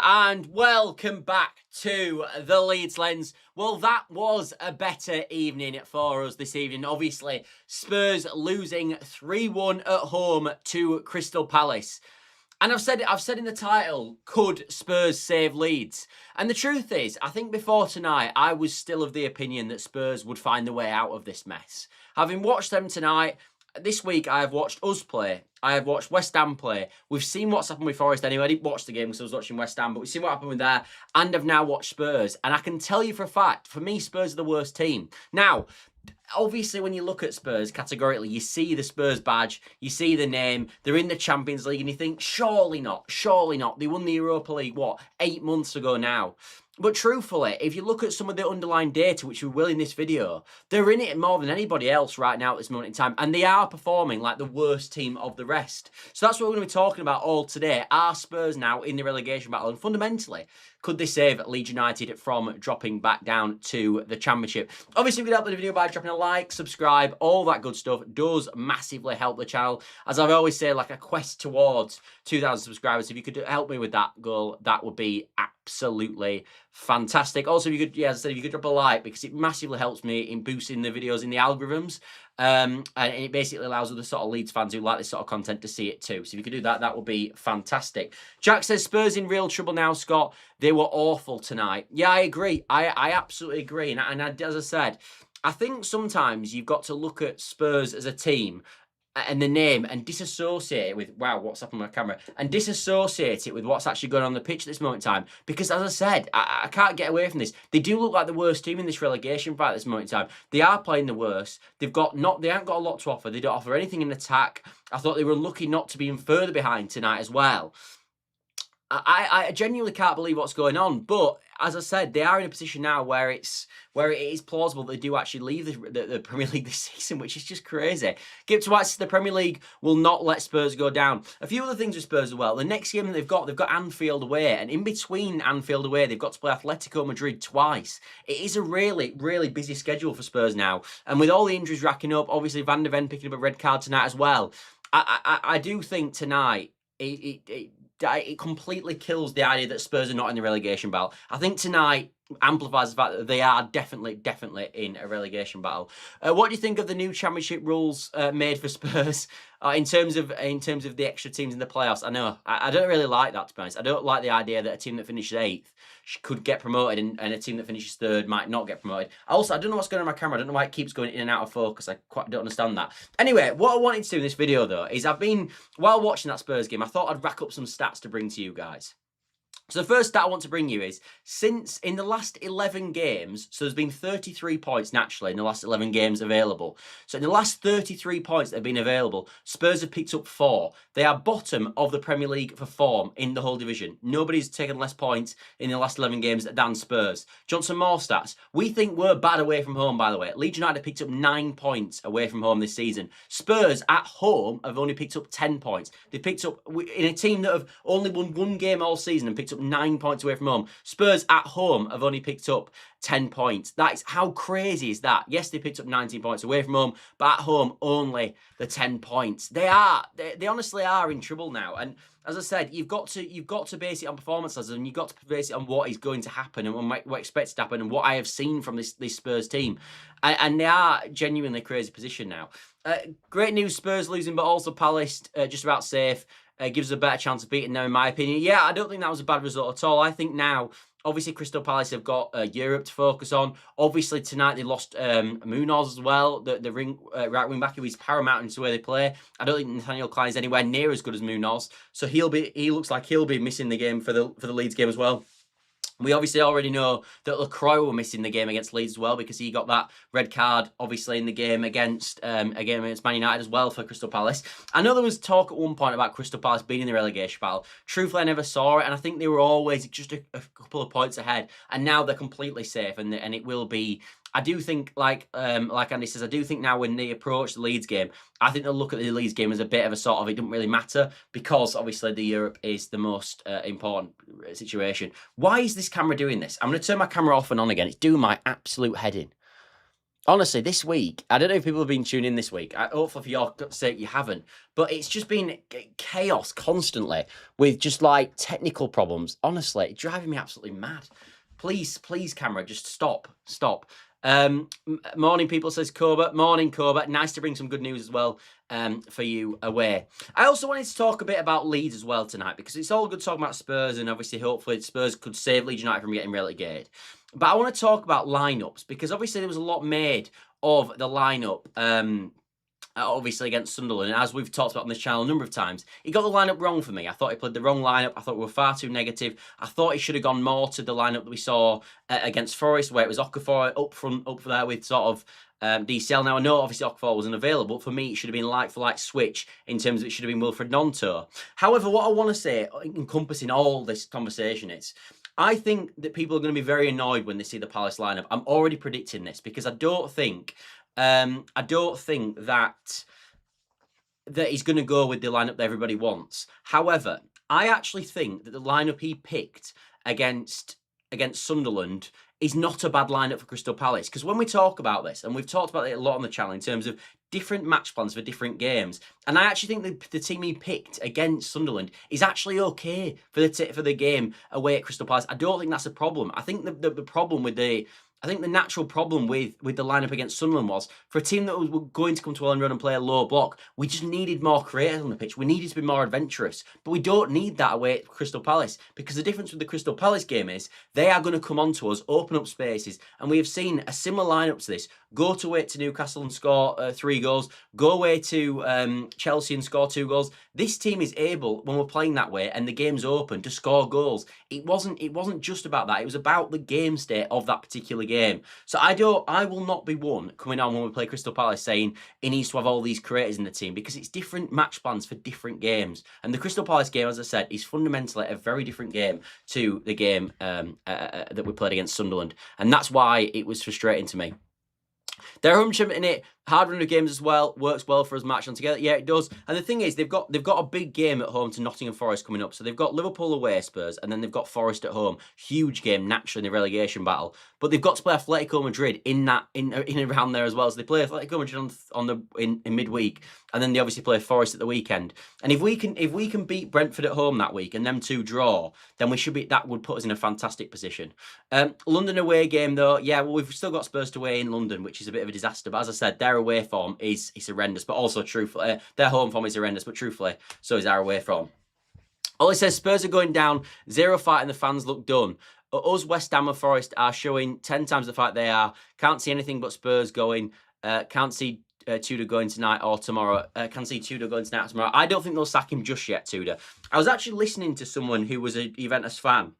and welcome back to the Leeds Lens. Well, that was a better evening for us this evening. Obviously, Spurs losing 3-1 at home to Crystal Palace. And I've said in the title, could Spurs save Leeds? And the truth is, I think before tonight, I was still of the opinion that Spurs would find the way out of this mess. Having watched them tonight, this week I have watched us play. I have watched West Ham play. We've seen what's happened with Forest anyway. I didn't watch the game because I was watching West Ham, but we've seen what happened with there. And I've now watched Spurs. And I can tell you for a fact, for me, Spurs are the worst team. Now, obviously, when you look at Spurs categorically, you see the Spurs badge, you see the name, they're in the Champions League, and you think, surely not, surely not. They won the Europa League, 8 months ago now? But truthfully, if you look at some of the underlying data, which we will in this video, they're in it more than anybody else right now at this moment in time. And they are performing like the worst team of the rest. So that's what we're going to be talking about all today. Are Spurs now in the relegation battle? And fundamentally, could they save Leeds United from dropping back down to the Championship? Obviously, if you could help the video by dropping a like, subscribe, all that good stuff does massively help the channel. As I've always said, like a quest towards 2,000 subscribers. If you could help me with that goal, that would be absolutely fantastic. Also, if you could, as I said, if you could drop a like, because it massively helps me in boosting the videos in the algorithms. And it basically allows other sort of Leeds fans who like this sort of content to see it too. So if you could do that, that would be fantastic. Jack says, Spurs in real trouble now, Scott. They were awful tonight. Yeah, I agree. I absolutely agree. And as I said, I think sometimes you've got to look at Spurs as a team and the name and disassociate it with, wow, what's happened with my camera? And disassociate it with what's actually going on the pitch at this moment in time. Because as I said, I can't get away from this. They do look like the worst team in this relegation fight at this moment in time. They are playing the worst. They haven't got a lot to offer. They don't offer anything in attack. I thought they were lucky not to be even further behind tonight as well. I genuinely can't believe what's going on, but as I said, they are in a position now where it is plausible they do actually leave the Premier League this season, which is just crazy. Give to White, the Premier League will not let Spurs go down. A few other things with Spurs as well. The next game that they've got Anfield away, and in between Anfield away, they've got to play Atletico Madrid twice. It is a really, really busy schedule for Spurs now, and with all the injuries racking up, obviously Van de Ven picking up a red card tonight as well. I do think tonight it completely kills the idea that Spurs are not in the relegation battle. I think tonight amplifies the fact that they are definitely in a relegation battle. What do you think of the new Championship rules made for Spurs in terms of the extra teams in the playoffs? I know I don't really like that, to be honest. I don't like the idea that a team that finishes 8th could get promoted and a team that finishes 3rd might not get promoted. Also, I don't know what's going on with my camera. I don't know why it keeps going in and out of focus. I quite don't understand that. Anyway, what I wanted to do in this video though is while watching that Spurs game, I thought I'd rack up some stats to bring to you guys. So the first stat I want to bring you is, since in the last 11 games, so there's been 33 points naturally in the last 11 games available. So in the last 33 points that have been available, Spurs have picked up 4. They are bottom of the Premier League for form in the whole division. Nobody's taken less points in the last 11 games than Spurs. Johnson, more stats. We think we're bad away from home, by the way. Leeds United picked up 9 points away from home this season. Spurs at home have only picked up 10 points. They picked up, in a team that have only won 1 game all season and picked up 9 points away from home. Spurs at home have only picked up 10 points. That is, how crazy is that? Yes, they picked up 19 points away from home, but at home only the 10 points. They honestly are in trouble now. And as I said, you've got to base it on performances, and you've got to base it on what is going to happen and what expects to happen and what I have seen from this Spurs team. And they are genuinely crazy position now. Great news, Spurs losing, but also Palace just about safe. Gives us a better chance of beating them, in my opinion. Yeah, I don't think that was a bad result at all. I think now, obviously, Crystal Palace have got Europe to focus on. Obviously, tonight they lost Muñoz as well, the right wing back, who is paramount into the way they play. I don't think Nathaniel Klein is anywhere near as good as Muñoz, so he looks like he'll be missing the game for the Leeds game as well. We obviously already know that Lacroix were missing the game against Leeds as well, because he got that red card, obviously, in the game against Man United as well for Crystal Palace. I know there was talk at one point about Crystal Palace being in the relegation battle. Truthfully, I never saw it, and I think they were always just a couple of points ahead, and now they're completely safe, and it will be... I do think, like Andy says, I do think now when they approach the Leeds game, I think they'll look at the Leeds game as a bit of a sort of, it doesn't really matter, because obviously the Europe is the most important situation. Why is this camera doing this? I'm going to turn my camera off and on again. It's doing my absolute head in. Honestly, this week, I don't know if people have been tuning in this week. Hopefully, for your sake, you haven't. But it's just been chaos constantly with just like technical problems. Honestly, it's driving me absolutely mad. Please, camera, just stop. Morning, people, says Coba. Morning, Coba. Nice to bring some good news as well for you away. I also wanted to talk a bit about Leeds as well tonight, because it's all good talking about Spurs, and obviously, hopefully, Spurs could save Leeds United from getting relegated. But I want to talk about lineups, because obviously there was a lot made of the lineup, obviously against Sunderland. And as we've talked about on this channel a number of times, he got the lineup wrong for me. I thought he played the wrong lineup. I thought we were far too negative. I thought he should have gone more to the lineup that we saw against Forest, where it was Okafor up front, up there with sort of DCL. Now, I know obviously Okafor wasn't available. For me, it should have been like for like switch in terms of it should have been Wilfred Gnonto. However, what I want to say, encompassing all this conversation, is I think that people are going to be very annoyed when they see the Palace lineup. I'm already predicting this, because I don't think that he's going to go with the lineup that everybody wants. However, I actually think that the lineup he picked against Sunderland is not a bad lineup for Crystal Palace. Because when we talk about this, and we've talked about it a lot on the channel in terms of different match plans for different games, and I actually think the team he picked against Sunderland is actually okay for the game away at Crystal Palace. I don't think that's a problem. I think the problem with the natural problem with the lineup against Sunderland was, for a team that was going to come to Elland Road and play a low block, we just needed more creators on the pitch. We needed to be more adventurous. But we don't need that away at Crystal Palace, because the difference with the Crystal Palace game is they are going to come onto us, open up spaces, and we have seen a similar lineup to this. Go to away to Newcastle and score 3 goals. Go away to Chelsea and score 2 goals. This team is able, when we're playing that way and the game's open, to score goals. It wasn't just about that. It was about the game state of that particular game. So I will not be one coming on when we play Crystal Palace saying he needs to have all these creators in the team, because it's different match plans for different games. And the Crystal Palace game, as I said, is fundamentally a very different game to the game that we played against Sunderland. And that's why it was frustrating to me. They're 100% in it. Hard run of games as well. Works well for us matching together. Yeah, it does. And the thing is, they've got a big game at home to Nottingham Forest coming up. So they've got Liverpool away, Spurs, and then they've got Forest at home. Huge game, naturally, in the relegation battle. But they've got to play Atletico Madrid in around there as well. So they play Atletico Madrid in midweek, and then they obviously play Forest at the weekend. And if we can beat Brentford at home that week and them 2 draw, then that would put us in a fantastic position. London away game though, yeah, well, we've still got Spurs to away in London, which is a bit of a disaster. But as I said, their away form is horrendous, but also truthfully, their home form is horrendous, but truthfully, so is our away form. All it says, Spurs are going down, 0 fight, and the fans look done. Us, West Ham and Forest are showing 10 times the fight they are. Can't see anything but Spurs going. Can't see Tudor going tonight or tomorrow. Can't see Tudor going tonight or tomorrow. I don't think they'll sack him just yet, Tudor. I was actually listening to someone who was a Juventus fan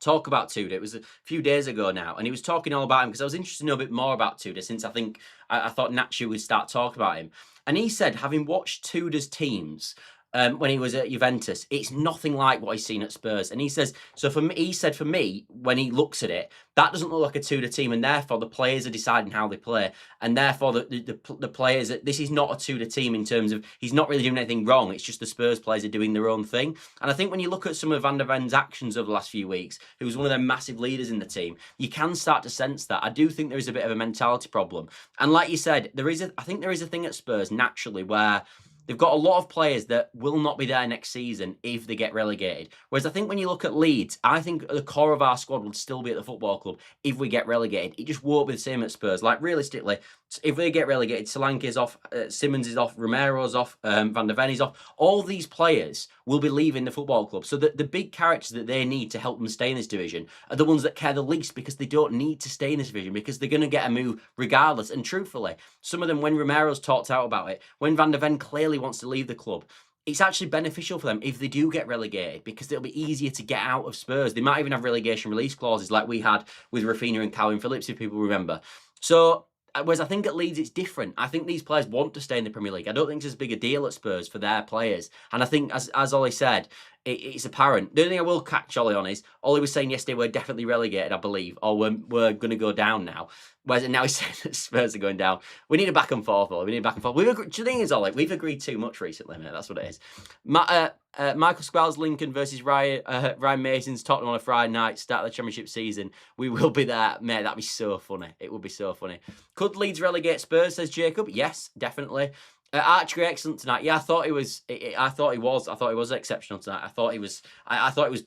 talk about Tudor. It was a few days ago now, and he was talking all about him, because I was interested to know a bit more about Tudor, since I thought naturally we'd start talking about him. And he said, having watched Tudor's teams when he was at Juventus, it's nothing like what he's seen at Spurs. And he says, so for me, he said, for me, when he looks at it, that doesn't look like a Tudor team, and therefore the players are deciding how they play, and therefore the players, this is not a Tudor team in terms of he's not really doing anything wrong. It's just the Spurs players are doing their own thing. And I think when you look at some of Van der Ven's actions over the last few weeks, who's one of their massive leaders in the team, you can start to sense that. I do think there is a bit of a mentality problem, and like you said, I think there is a thing at Spurs naturally where they've got a lot of players that will not be there next season if they get relegated. Whereas I think when you look at Leeds, I think the core of our squad would still be at the football club if we get relegated. It just won't be the same at Spurs. Like, realistically, if they get relegated, Solanke's off, Simmons is off, Romero's off, Van der Ven is off. All these players will be leaving the football club. So the big characters that they need to help them stay in this division are the ones that care the least, because they don't need to stay in this division, because they're going to get a move regardless. And truthfully, some of them, when Romero's talked out about it, when Van der Ven clearly wants to leave the club, it's actually beneficial for them if they do get relegated, because it'll be easier to get out of Spurs. They might even have relegation release clauses like we had with Rafinha and Calvin Phillips, if people remember. So, whereas I think at Leeds it's different. I think these players want to stay in the Premier League. I don't think it's as big a deal at Spurs for their players. And I think, as Ollie said, it's apparent. The only thing I will catch Ollie on is, Ollie was saying yesterday we're definitely relegated, I believe, or we're going to go down now. Whereas now he's saying that Spurs are going down. We need a back and forth, Ollie. We need a back and forth. The thing is, Ollie, we've agreed too much recently, mate. That's what it is. Michael Squell's Lincoln versus Ryan Mason's Tottenham on a Friday night, start of the Championship season. We will be there, mate. That'd be so funny. It would be so funny. Could Leeds relegate Spurs, says Jacob? Yes, definitely. Archie excellent tonight. Yeah, I thought he was. I thought he was exceptional tonight. I thought he was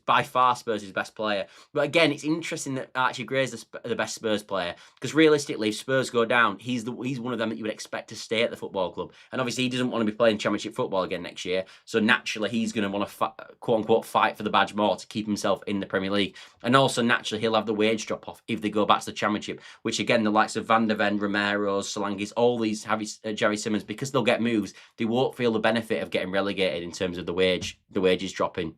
by far Spurs' best player. But again, it's interesting that Archie Gray's the best Spurs player, because realistically, if Spurs go down, he's one of them that you would expect to stay at the football club. And obviously, he doesn't want to be playing Championship football again next year. So naturally, he's going to want to quote unquote fight for the badge more to keep himself in the Premier League. And also naturally, he'll have the wage drop off if they go back to the Championship. Which again, the likes of Van der Ven, Romero, Solangis, all these Jerry Simmons, because they'll get moves, they won't feel the benefit of getting relegated in terms of the wages dropping.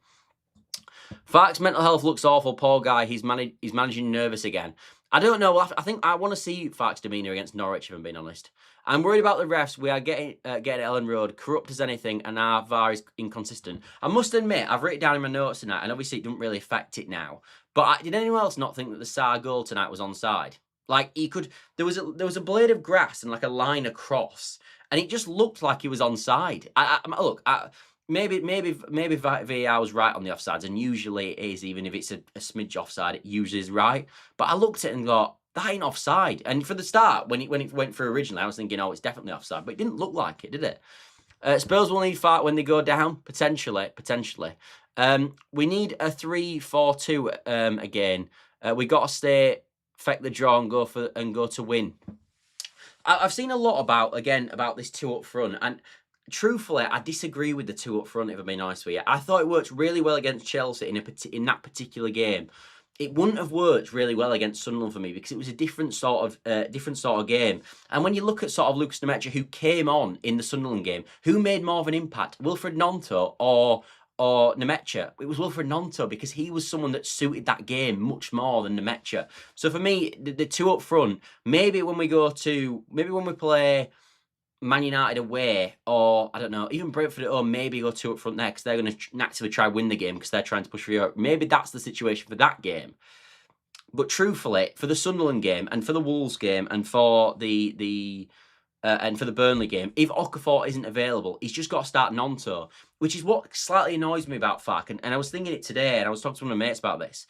Fark's mental health looks awful. Poor guy. He's managing nervous again. I don't know. I think I want to see Fark's demeanour against Norwich, if I'm being honest. I'm worried about the refs. We are getting Ellen Road corrupt as anything, and our VAR is inconsistent. I must admit, I've written it down in my notes tonight, and obviously it doesn't really affect it now. But did anyone else not think that the Sarr goal tonight was onside? Like he could, there was a blade of grass and like a line across, and it just looked like he was onside. Maybe VAR was right on the offsides, and usually it is, even if it's a smidge offside, it usually is right. But I looked at it and thought, that ain't offside. And for the start, when it went through originally, I was thinking, oh, it's definitely offside, but it didn't look like it, did it? Spurs will need Fark when they go down, potentially. We need a 3-4-2 again. We got to stay, affect the draw and go to win. I've seen a lot about this two up front, and truthfully, I disagree with the two up front, if I'm being honest with you. I thought it worked really well against Chelsea in that particular game. It wouldn't have worked really well against Sunderland for me, because it was a different sort of game. And when you look at sort of Lucas Nemecha, who came on in the Sunderland game, who made more of an impact, Wilfred Gnonto or Nemecha? It was Wilfred Gnonto, because he was someone that suited that game much more than Nemecha. So for me, the two up front, maybe when we play Man United away, or I don't know, even Brentford at home, maybe go two up front there, because they're going to naturally try win the game because they're trying to push for Europe. Maybe that's the situation for that game. But truthfully, for the Sunderland game and for the Wolves game and for the Burnley game, if Okafor isn't available, he's just got to start Gnonto, which is what slightly annoys me about Fark. And I was thinking it today, and I was talking to one of my mates about this.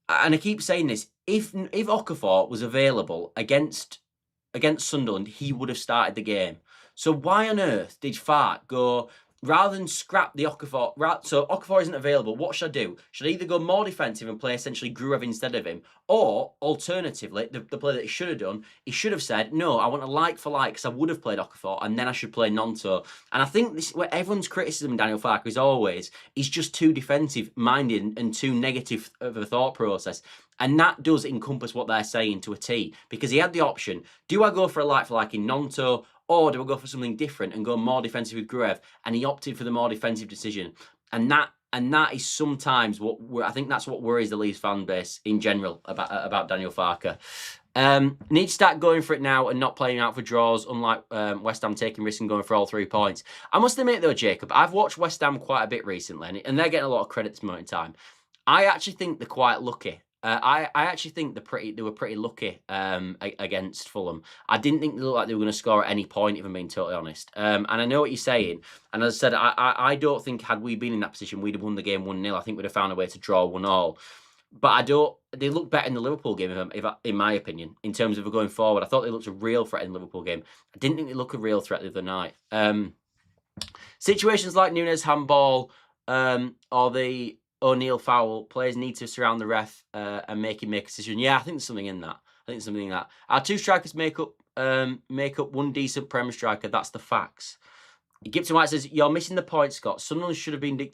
And I keep saying this: if Okafor was available against Sunderland, he would have started the game. So why on earth did Fark go, rather than scrap the Okafor, so Okafor isn't available, what should I do? Should I either go more defensive and play essentially Gruev instead of him? Or, alternatively, the play that he should have done, he should have said, no, I want a like for like, because I would have played Okafor, and then I should play Gnonto. And I think this is where everyone's criticism of Daniel Farke is always, he's just too defensive-minded and too negative of a thought process. And that does encompass what they're saying to a T, because he had the option, do I go for a like for like in Gnonto, or do I go for something different and go more defensive with Gruev? And he opted for the more defensive decision. And that is sometimes I think that's what worries the Leeds fan base in general about Daniel Farke. Need to start going for it now and not playing out for draws, unlike West Ham taking risks and going for all 3 points. I must admit though, Jacob, I've watched West Ham quite a bit recently, and they're getting a lot of credit at this moment in time. I actually think they're quite lucky. I actually think they were pretty lucky against Fulham. I didn't think they looked like they were going to score at any point, if I'm being totally honest. And I know what you're saying. And as I said, I don't think had we been in that position, we'd have won the game 1-0. I think we'd have found a way to draw 1-1. But they look better in the Liverpool game, in my opinion, in terms of going forward. I thought they looked a real threat in the Liverpool game. I didn't think they looked a real threat the other night. Situations like Nunes handball or the O'Neill foul, players need to surround the ref and make him make a decision. Yeah, I think there's something in that. Our 2 strikers make up 1 decent Premier striker. That's the facts. Gibson White says, you're missing the point, Scott. Sunderland should have been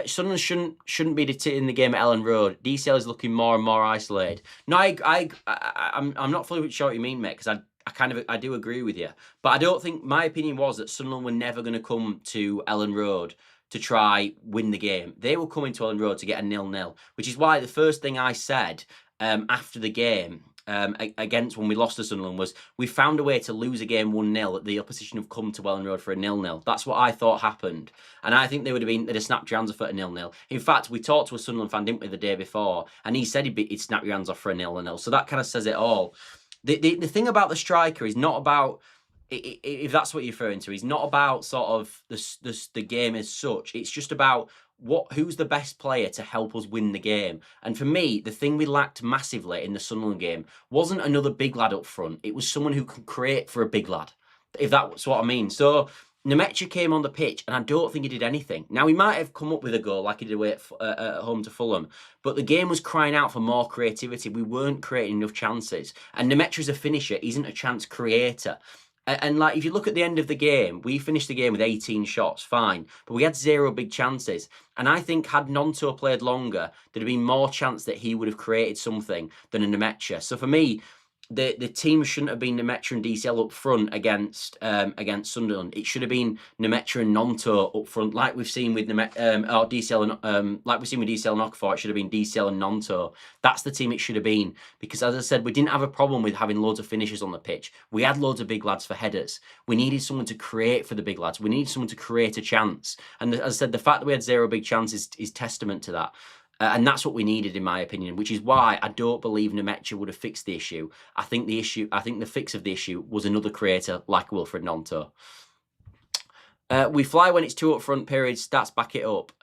Sunderland shouldn't be dictating the game at Ellen Road. DCL is looking more and more isolated. No, I'm not fully sure what you mean, mate, because I do agree with you. But I don't think, my opinion was that Sunderland were never going to come to Ellen Road to try win the game. They were coming to Ellen Road to get a 0-0, which is why the first thing I said after the game against when we lost to Sunderland was we found a way to lose a game 1-0 that the opposition have come to Welling Road for a 0-0. That's what I thought happened. And I think they'd have snapped your hands off at a 0-0. In fact, we talked to a Sunderland fan, didn't we, the day before, and he said he'd snap your hands off for a 0-0. So that kind of says it all. The thing about the striker is not about, if that's what you're referring to, is not about sort of the game as such. It's just about who's the best player to help us win the game. And for me, the thing we lacked massively in the Sunderland game wasn't another big lad up front. It was someone who could create for a big lad, if that's what I mean. So Nemecha came on the pitch, and I don't think he did anything. Now, he might have come up with a goal like he did away at home to Fulham, but the game was crying out for more creativity. We weren't creating enough chances. And Nemecha's a finisher, isn't a chance creator. And like, if you look at the end of the game, we finished the game with 18 shots, fine, but we had 0 big chances. And I think had Nonto played longer, there'd have been more chance that he would have created something than a Nemecha. So for me, the team shouldn't have been Nemecha and DCL up front against Sunderland. It should have been Nemecha and Nonto up front, like we've seen with DCL and like we've seen with DCL and Okafor. It should have been DCL and Nonto. That's the team it should have been, because as I said, we didn't have a problem with having loads of finishers on the pitch. We had loads of big lads for headers. We needed someone to create for the big lads. We needed someone to create a chance. And as I said, the fact that we had 0 big chances is testament to that. And that's what we needed, in my opinion, which is why I don't believe Nemecha would have fixed the issue. I think the fix of the issue was another creator like Wilfred Nonto. We fly when it's 2 up front, period. Stats back it up.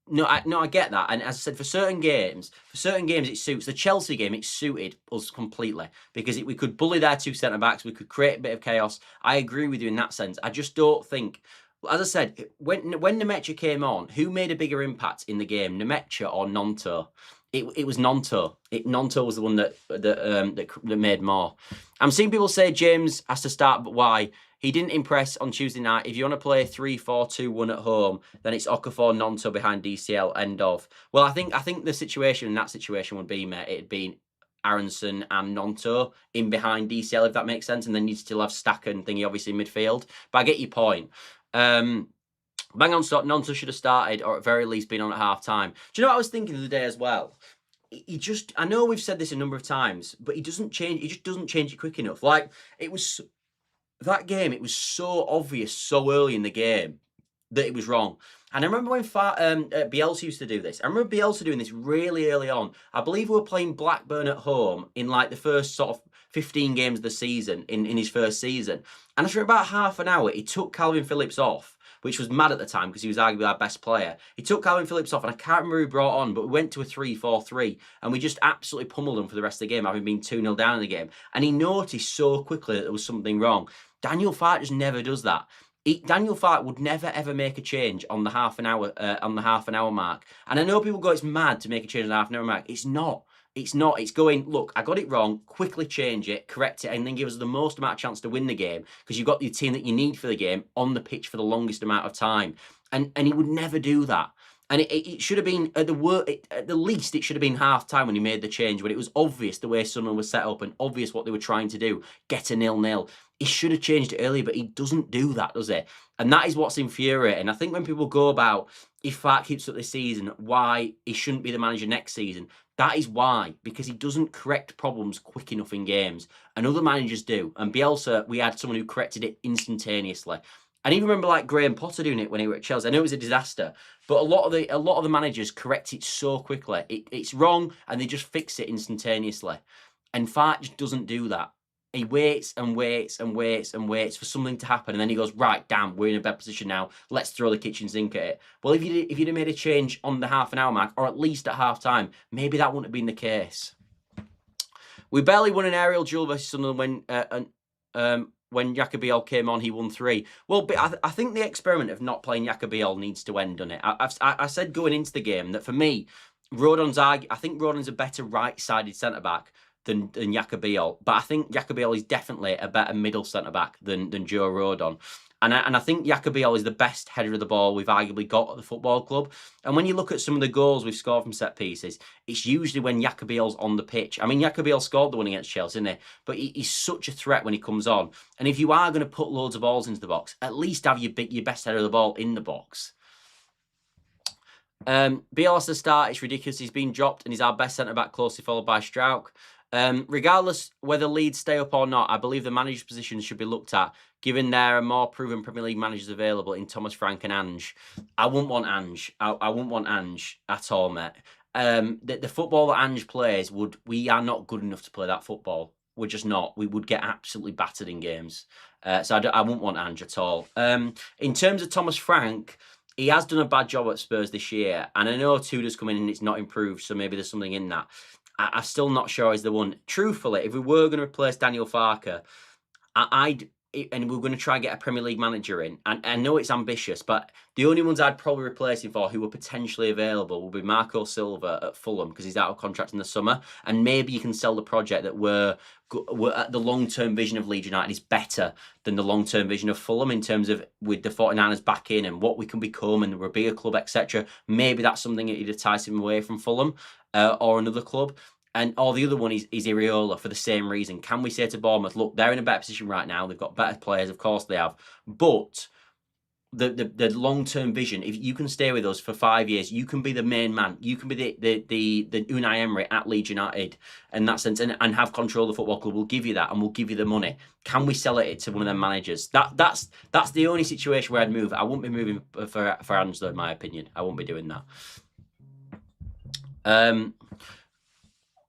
No, I get that. And as I said, for certain games, it suits. The Chelsea game, it suited us completely, because we could bully their 2 centre-backs. We could create a bit of chaos. I agree with you in that sense. I just don't think... As I said, when Nemecha came on, who made a bigger impact in the game, Nemecha or Nonto? It was Nonto. Nonto was the one that made more. I'm seeing people say James has to start, but why? He didn't impress on Tuesday night. If you want to play 3-4-2-1 at home, then it's Okafor, Nonto behind DCL. End of. Well, I think the situation in that situation would be, mate, it'd be Aronson and Nonto in behind DCL, if that makes sense, and then you'd still have Stacker and thingy obviously in midfield. But I get your point. Bang on, stop. Nonto should have started, or at very least been on at half time. Do you know what I was thinking the other day as well? I know we've said this a number of times, but he just doesn't change it quick enough. Like, that game, it was so obvious so early in the game that it was wrong. And I remember when Bielsa used to do this. I remember Bielsa doing this really early on. I believe we were playing Blackburn at home in like the first sort of 15 games of the season, in his first season. And after about half an hour, he took Calvin Phillips off, which was mad at the time because he was arguably our best player. He took Calvin Phillips off, and I can't remember who he brought on, but we went to a 3-4-3, and we just absolutely pummeled them for the rest of the game, having been 2-0 down in the game. And he noticed so quickly that there was something wrong. Daniel Farke just never does that. Daniel Farke would never ever make a change on the half an hour mark. And I know people go, it's mad to make a change on the half an hour mark. It's not. It's not. It's going, look, I got it wrong, quickly change it, correct it, and then give us the most amount of chance to win the game, because you've got the team that you need for the game on the pitch for the longest amount of time. And he would never do that. And it should have been, at the least, it should have been half time when he made the change, when it was obvious the way Sunderland was set up and obvious what they were trying to do, get a 0-0. He should have changed it earlier, but he doesn't do that, does he? And that is what's infuriating. I think when people go about, if Farke keeps up this season, why he shouldn't be the manager next season, that is why, because he doesn't correct problems quick enough in games, and other managers do. And Bielsa, we had someone who corrected it instantaneously. And even remember like Graham Potter doing it when he was at Chelsea. I know it was a disaster, but a lot of the managers correct it so quickly. It's wrong, and they just fix it instantaneously. And Farke just doesn't do that. He waits and waits and waits and waits for something to happen, and then he goes, right, damn, we're in a bad position now. Let's throw the kitchen sink at it. Well, if you'd have made a change on the half an hour mark, or at least at half time, maybe that wouldn't have been the case. We barely won an aerial duel versus Sunderland when Yacobiol came on. He won 3. Well, but I think the experiment of not playing Yacobiol needs to end, doesn't it? I said going into the game that for me, I think Rodon's a better right-sided centre-back than Yacobiol, but I think Yacobiol is definitely a better middle centre-back than Joe Rodon. And I think Yacobiol is the best header of the ball we've arguably got at the football club. And when you look at some of the goals we've scored from set pieces, it's usually when Yacobiol's on the pitch. I mean, Yacobiol scored the one against Chelsea, didn't he? But he's such a threat when he comes on. And if you are going to put loads of balls into the box, at least have your best header of the ball in the box. Bielsa start, it's ridiculous. He's been dropped and he's our best centre-back, closely followed by Strauch. Regardless whether Leeds stay up or not, I believe the manager's position should be looked at, given there are more proven Premier League managers available in Thomas Frank and Ange. I wouldn't want Ange. I wouldn't want Ange at all, mate. The football that Ange plays, we are not good enough to play that football. We're just not. We would get absolutely battered in games. So I wouldn't want Ange at all. In terms of Thomas Frank, he has done a bad job at Spurs this year. And I know Tudor's come in and it's not improved, so maybe there's something in that. I'm still not sure he's the one. Truthfully, if we were going to replace Daniel Farke, and we're going to try and get a Premier League manager in, and I know it's ambitious, but the only ones I'd probably replace him for who were potentially available would be Marco Silva at Fulham, because he's out of contract in the summer, and maybe you can sell the project that we're at the long-term vision of Leeds United is better than the long-term vision of Fulham in terms of with the 49ers back in and what we can become and we're a bigger club, etc. Maybe that's something that would entice him away from Fulham or another club. Or the other one is Iriola for the same reason. Can we say to Bournemouth, look, they're in a better position right now. They've got better players, of course they have. But the long-term vision, if you can stay with us for 5 years, you can be the main man. You can be the Unai Emery at Leeds United in that sense and have control of the football club. We'll give you that and we'll give you the money. Can we sell it to one of them managers? That's the only situation where I'd move. I wouldn't be moving for Angelo, in my opinion. I wouldn't be doing that.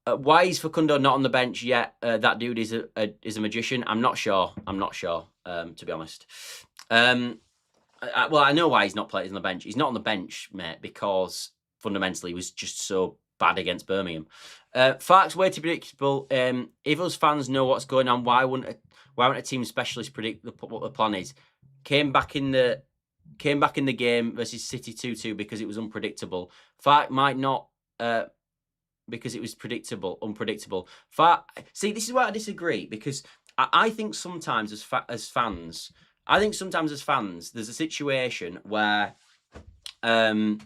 Why is Facundo not on the bench yet? That dude is a magician. I'm not sure. To be honest. Well, I know why he's not playing on the bench. He's not on the bench, mate, because fundamentally he was just so bad against Birmingham. Farke's way too predictable. If us fans know what's going on, why wouldn't a team specialist predict what the plan is? Came back in the game versus City 2-2 because it was unpredictable. Farke might not. Because it was unpredictable. See, this is where I disagree, because I think sometimes as fans, there's a situation where you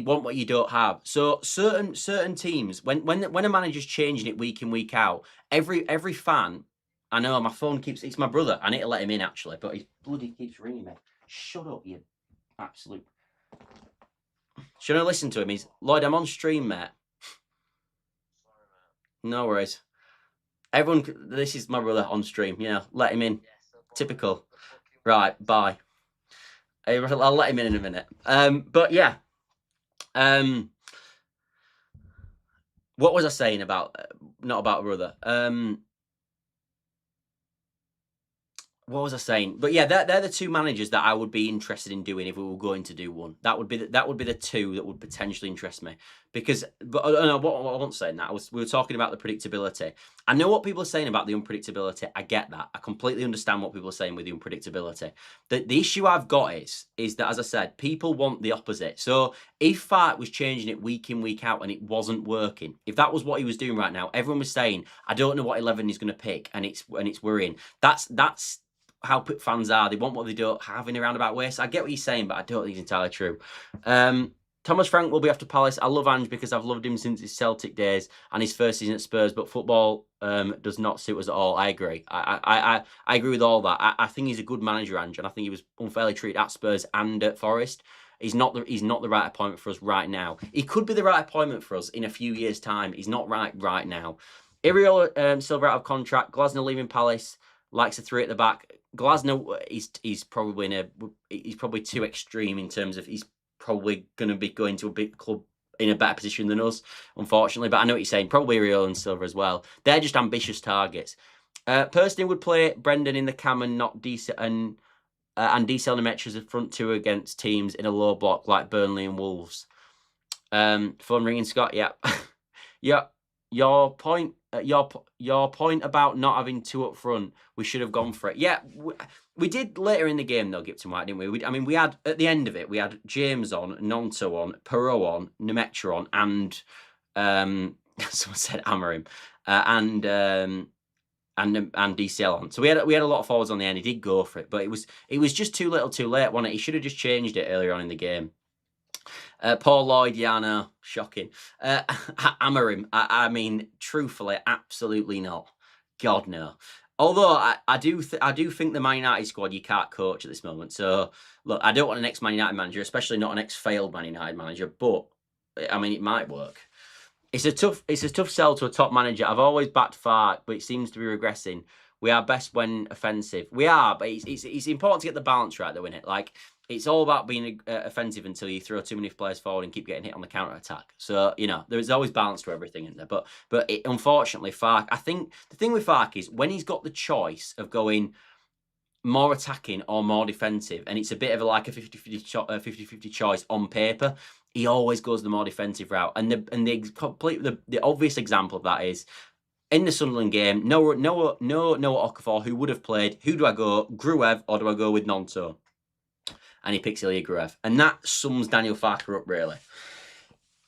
want what you don't have. So certain teams, when a manager's changing it week in, week out, every fan, I know my phone it's my brother. I need to let him in actually, but he bloody keeps ringing me. Shut up, you absolute. Should I listen to him? He's Lloyd, I'm on stream, mate. No worries. Everyone, this is my brother on stream. Yeah, let him in. Typical. Right, bye. I'll let him in a minute. But yeah. What was I saying about? Not about brother. What was I saying? But yeah, they're the two managers that I would be interested in doing if we were going to do one. That would be the two that would potentially interest me. Because, but no, what I wasn't saying that. We were talking about the predictability. I know what people are saying about the unpredictability. I get that. I completely understand what people are saying with the unpredictability. The issue I've got is that, as I said, people want the opposite. So if Farke was changing it week in, week out and it wasn't working, if that was what he was doing right now, everyone was saying, I don't know what 11 he's going to pick, and it's worrying. That's how fans are. They want what they don't have in a roundabout way. So I get what he's saying, but I don't think it's entirely true. Thomas Frank will be off to Palace. I love Ange because I've loved him since his Celtic days and his first season at Spurs, but football does not suit us at all. I agree. I agree with all that. I think he's a good manager, Ange, and I think he was unfairly treated at Spurs and at Forest. He's not the right appointment for us right now. He could be the right appointment for us in a few years' time. He's not right now. Iriola Silva out of contract. Glasner leaving Palace. Likes a three at the back. Glasner, he's probably too extreme in terms of he's probably going to be going to a big club in a better position than us, unfortunately. But I know what you're saying. Probably Iriola and Silva as well. They're just ambitious targets. Personally, would play Brendan in the cam and not decent and Diesel and Metro as a front two against teams in a low block like Burnley and Wolves. Phone ringing, Scott. Yeah, yeah. Your point about not having two up front, we should have gone for it. Yeah, we did later in the game though, Gibson White, didn't we? We had at the end of it, we had James on, Nonto on, Perot on, Nemetra on, and someone said Amarim, and DCL on. So we had a lot of forwards on the end. He did go for it, but it was just too little, too late. Wasn't it? He should have just changed it earlier on in the game. Paul Lloyd, yeah, no, shocking. Amarim, I mean, truthfully, absolutely not. God, no. Although I do think the Man United squad you can't coach at this moment. So look, I don't want an ex-Man United manager, especially not an ex-failed Man United manager. But I mean, it might work. It's a tough sell to a top manager. I've always backed Farke, but it seems to be regressing. We are best when offensive. We are, but it's important to get the balance right, though, isn't it? Like, it's all about being offensive until you throw too many players forward and keep getting hit on the counter attack. So there's always balance to everything in there. But unfortunately, Farke. I think the thing with Farke is when he's got the choice of going more attacking or more defensive, and it's a bit of like a 50-50 choice on paper, he always goes the more defensive route. And the obvious example of that is in the Sunderland game, no Okafor, who would have played. Who do I go, Gruev, or do I go with Nonto? And he picks Ilya Gruev, and that sums Daniel Farke up really.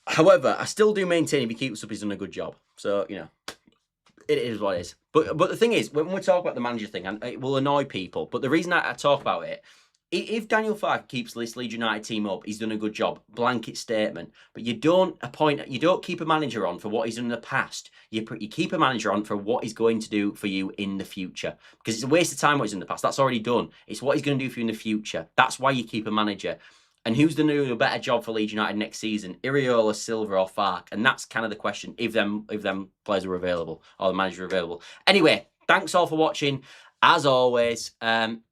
However, I still do maintain if he keeps up, he's done a good job. So it is what it is. But the thing is, when we talk about the manager thing, and it will annoy people, but the reason I talk about it, if Daniel Farke keeps this Leeds United team up, he's done a good job. Blanket statement. But you don't keep a manager on for what he's done in the past. You keep a manager on for what he's going to do for you in the future. Because it's a waste of time what he's done in the past. That's already done. It's what he's going to do for you in the future. That's why you keep a manager. And who's going to do a better job for Leeds United next season? Iriola, Silva, or Farke? And that's kind of the question, if them players are available, or the manager are available. Anyway, thanks all for watching. As always,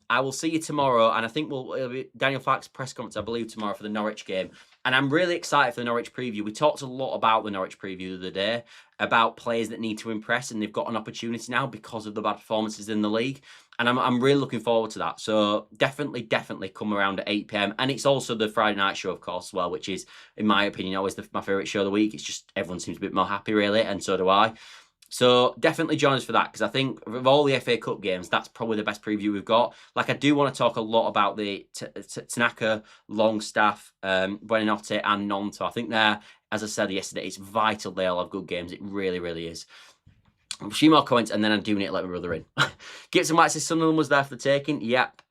I will see you tomorrow, and I think it'll be Daniel Farke's press conference, I believe, tomorrow for the Norwich game. And I'm really excited for the Norwich preview. We talked a lot about the Norwich preview the other day, about players that need to impress, and they've got an opportunity now because of the bad performances in the league. And I'm really looking forward to that. So definitely come around at 8 p.m. And it's also the Friday night show, of course, as well, which is, in my opinion, always my favourite show of the week. It's just everyone seems a bit more happy, really, and so do I. So definitely join us for that, because I think of all the FA Cup games, that's probably the best preview we've got. Like, I do want to talk a lot about the Tanaka, Longstaff, Buonanotte and Nonto. I think they're, as I said yesterday, it's vital they all have good games. It really, really is. A few more comments, and then I'm doing it like my brother in. Gibson White says Sunderland was there for the taking. Yep.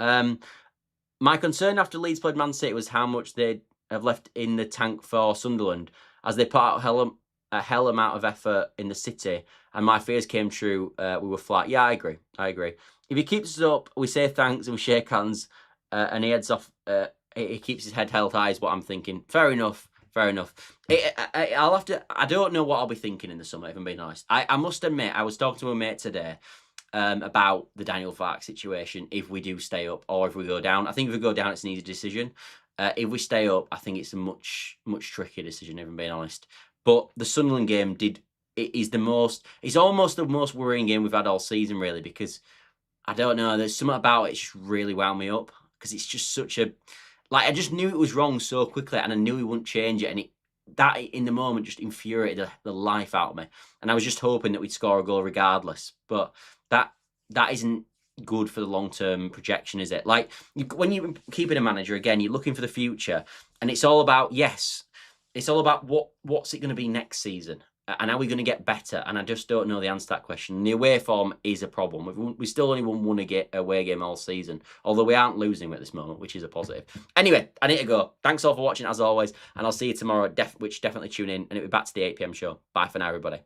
My concern after Leeds played Man City was how much they have left in the tank for Sunderland, as they put out a hell amount of effort in the City, and my fears came true. We were flat. Yeah, I agree. If he keeps us up, we say thanks and we shake hands, and he heads off. He keeps his head held high is what I'm thinking. Fair enough. I don't know what I'll be thinking in the summer, if I'm being honest. I must admit, I was talking to a mate today about the Daniel Farke situation, if we do stay up or if we go down. I think if we go down, it's an easy decision. If we stay up, I think it's a much trickier decision, if I'm being honest. But the Sunderland game it's almost the most worrying game we've had all season, really, because I don't know, there's something about it just really wound me up, because it's just such a, like, I just knew it was wrong so quickly, and I knew he wouldn't change it, and that in the moment just infuriated the life out of me, and I was just hoping that we'd score a goal regardless. But that isn't good for the long-term projection, is it? Like, when you're keeping a manager, again, you're looking for the future, and it's all about, it's all about what's it going to be next season, and are we going to get better? And I just don't know the answer to that question. The away form is a problem. We still only won one away game all season, although we aren't losing at this moment, which is a positive. Anyway, I need to go. Thanks all for watching, as always, and I'll see you tomorrow, definitely tune in, and it'll be back to the 8 p.m. show. Bye for now, everybody.